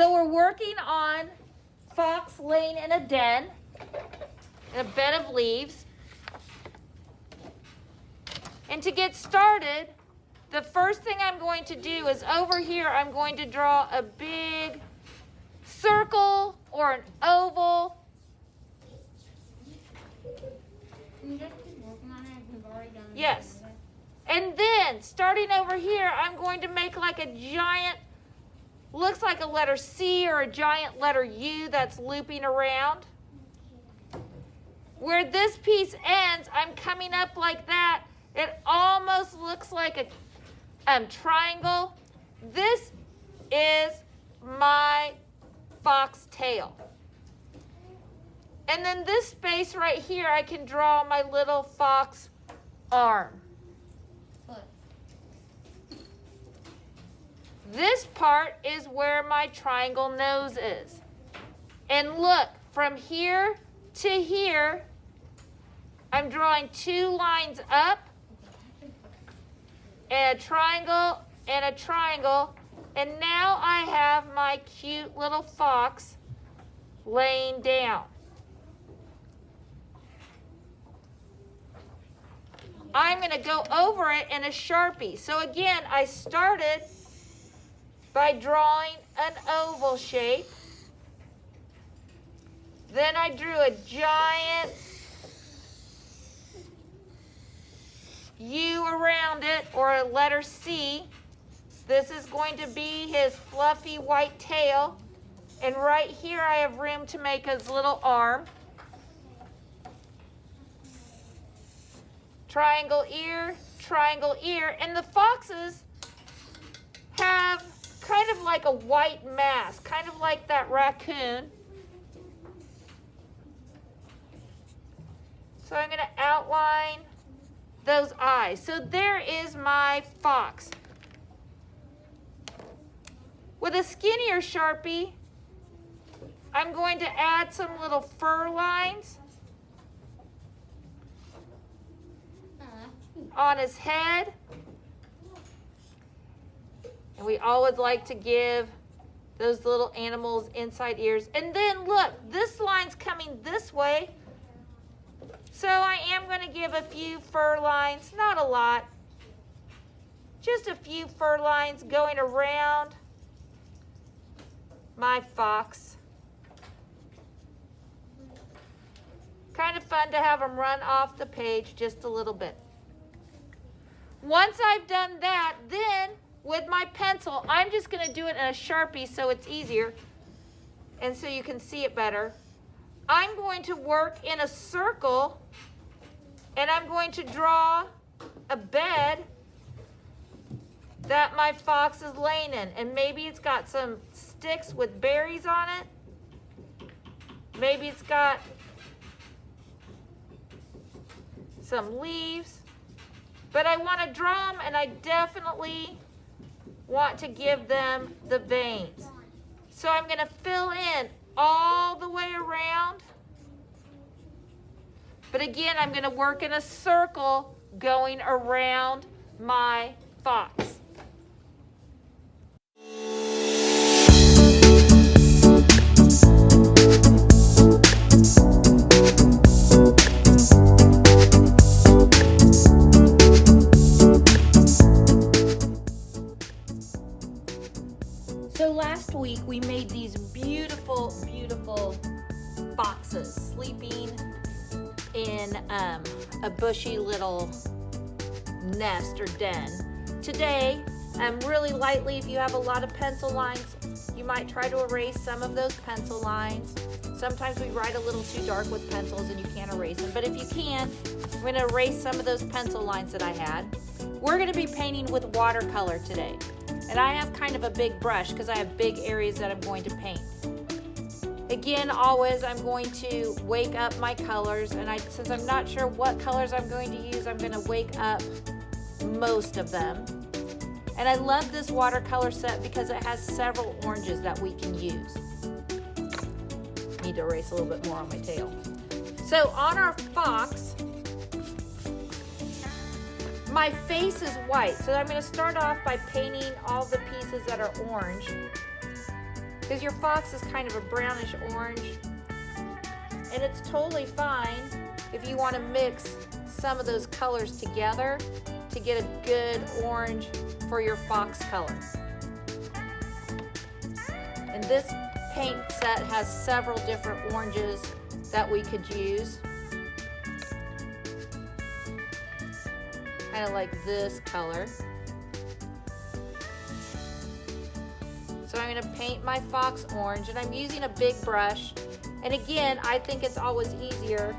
So we're working on fox laying in a den, in a bed of leaves. And to get started, the first thing I'm going to do is over here, I'm going to draw a big circle or an oval. Yes. And then, starting over here, I'm going to make like a giant, looks like a letter C or a giant letter U that's looping around. Where this piece ends, I'm coming up like that. It almost looks like a triangle. This is my fox tail. And then this space right here, I can draw my little fox arm. This part is where my triangle nose is. And look, from here to here, I'm drawing 2 lines up, and a triangle, and a triangle, and now I have my cute little fox laying down. I'm going to go over it in a Sharpie. So again, I started by drawing an oval shape. Then I drew a giant U around it, or a letter C. This is going to be his fluffy white tail. And right here I have room to make his little arm. Triangle ear, and the foxes have kind of like a white mask, kind of like that raccoon. So I'm going to outline those eyes. So there is my fox. With a skinnier Sharpie, I'm going to add some little fur lines on his head. And we always like to give those little animals inside ears. And then look, this line's coming this way. So I am going to give a few fur lines, not a lot. Just a few fur lines going around my fox. Kind of fun to have them run off the page just a little bit. Once I've done that, then with my pencil, I'm just going to do it in a Sharpie so it's easier and so you can see it better. I'm going to work in a circle, and I'm going to draw a bed that my fox is laying in. And maybe it's got some sticks with berries on it. Maybe it's got some leaves. But I want to draw them, and I definitely want to give them the veins. So I'm going to fill in all the way around. But again, I'm going to work in a circle going around my fox. So last week we made these beautiful, beautiful foxes sleeping in a bushy little nest or den. Today, really lightly, if you have a lot of pencil lines, you might try to erase some of those pencil lines. Sometimes we write a little too dark with pencils and you can't erase them. But if you can, I'm going to erase some of those pencil lines that I had. We're going to be painting with watercolor today. And I have kind of a big brush because I have big areas that I'm going to paint. Again, always I'm going to wake up my colors, and since I'm not sure what colors I'm going to use, I'm going to wake up most of them. And I love this watercolor set because it has several oranges that we can use. Need to erase a little bit more on my tail. So on our fox, my face is white, so I'm going to start off by painting all the pieces that are orange. because your fox is kind of a brownish orange. And it's totally fine if you want to mix some of those colors together to get a good orange for your fox color. And this paint set has several different oranges that we could use. Kind of like this color. So I'm going to paint my fox orange, and I'm using a big brush. And again, I think it's always easier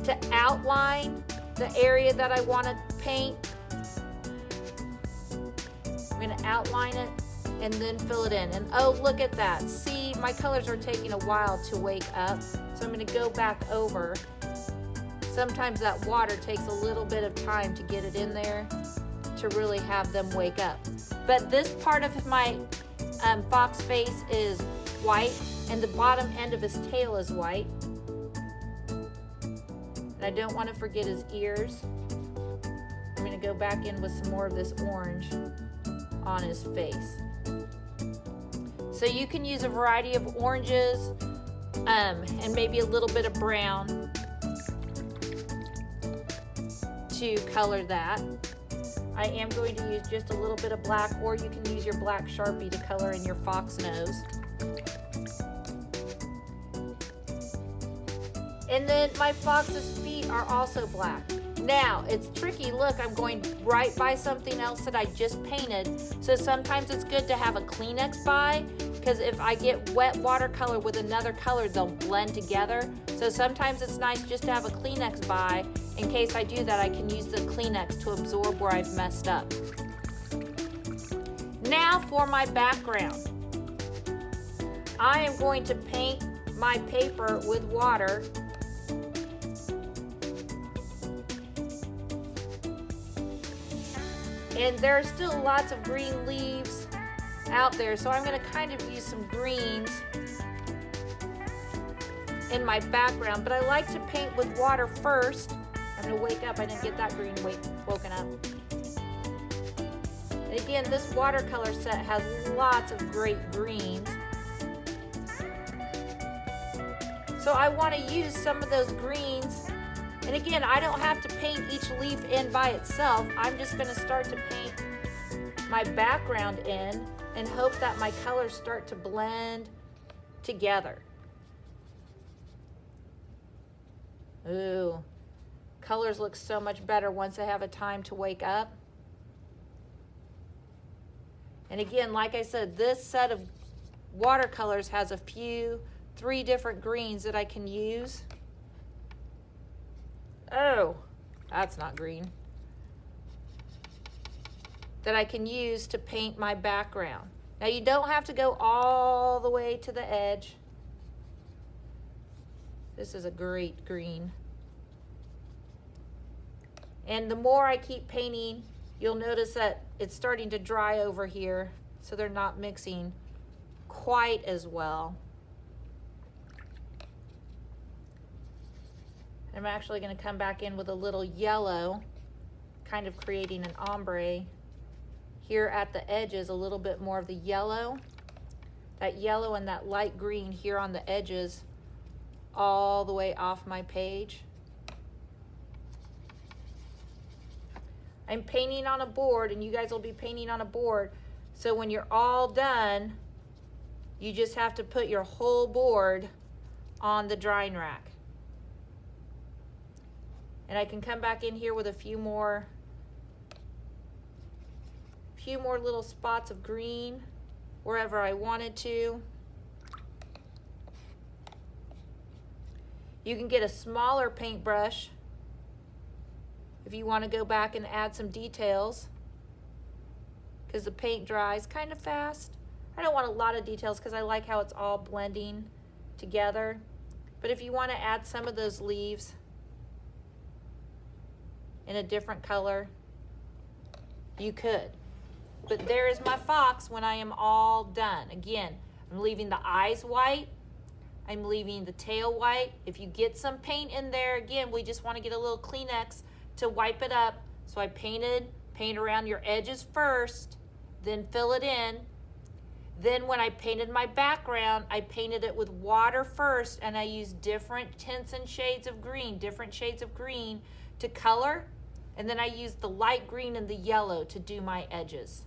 to outline the area that I want to paint. I'm going to outline it and then fill it in. And oh, look at that. See, my colors are taking a while to wake up. So I'm going to go back over. Sometimes that water takes a little bit of time to get it in there to really have them wake up. But this part of my fox face is white, and the bottom end of his tail is white. And I don't want to forget his ears. I'm going to go back in with some more of this orange on his face. So you can use a variety of oranges and maybe a little bit of brown to color that. I am going to use just a little bit of black, or you can use your black Sharpie to color in your fox nose. And then my fox's feet are also black. Now, it's tricky. Look, I'm going right by something else that I just painted. So sometimes it's good to have a Kleenex by, because if I get wet watercolor with another color, they'll blend together. So sometimes it's nice just to have a Kleenex by. In case I do that, I can use the Kleenex to absorb where I've messed up. Now for my background. I am going to paint my paper with water. And there are still lots of green leaves out there, so I'm going to kind of use some greens in my background. But I like to paint with water first. I'm going to wake up. I didn't get that green woken up. And again, this watercolor set has lots of great greens. So I want to use some of those greens. And again, I don't have to paint each leaf in by itself. I'm just going to start to paint my background in and hope that my colors start to blend together. Ooh, colors look so much better once I have a time to wake up. And again, like I said, this set of watercolors has three different greens that I can use. Oh, that's not green. That I can use to paint my background. Now you don't have to go all the way to the edge. This is a great green. And the more I keep painting, you'll notice that it's starting to dry over here, so they're not mixing quite as well. I'm actually going to come back in with a little yellow, kind of creating an ombre. Here at the edges, a little bit more of the yellow. That yellow and that light green here on the edges, all the way off my page. I'm painting on a board, and you guys will be painting on a board. So when you're all done, you just have to put your whole board on the drying rack. And I can come back in here with a few more little spots of green wherever I wanted to. You can get a smaller paintbrush if you want to go back and add some details, because the paint dries kind of fast. I don't want a lot of details because I like how it's all blending together. But if you want to add some of those leaves in a different color, you could. But there is my fox when I am all done. Again, I'm leaving the eyes white. I'm leaving the tail white. If you get some paint in there, again, we just want to get a little Kleenex to wipe it up. So I paint around your edges first, then fill it in. Then when I painted my background, I painted it with water first, and I used different tints and shades of green, to color. And then I used the light green and the yellow to do my edges.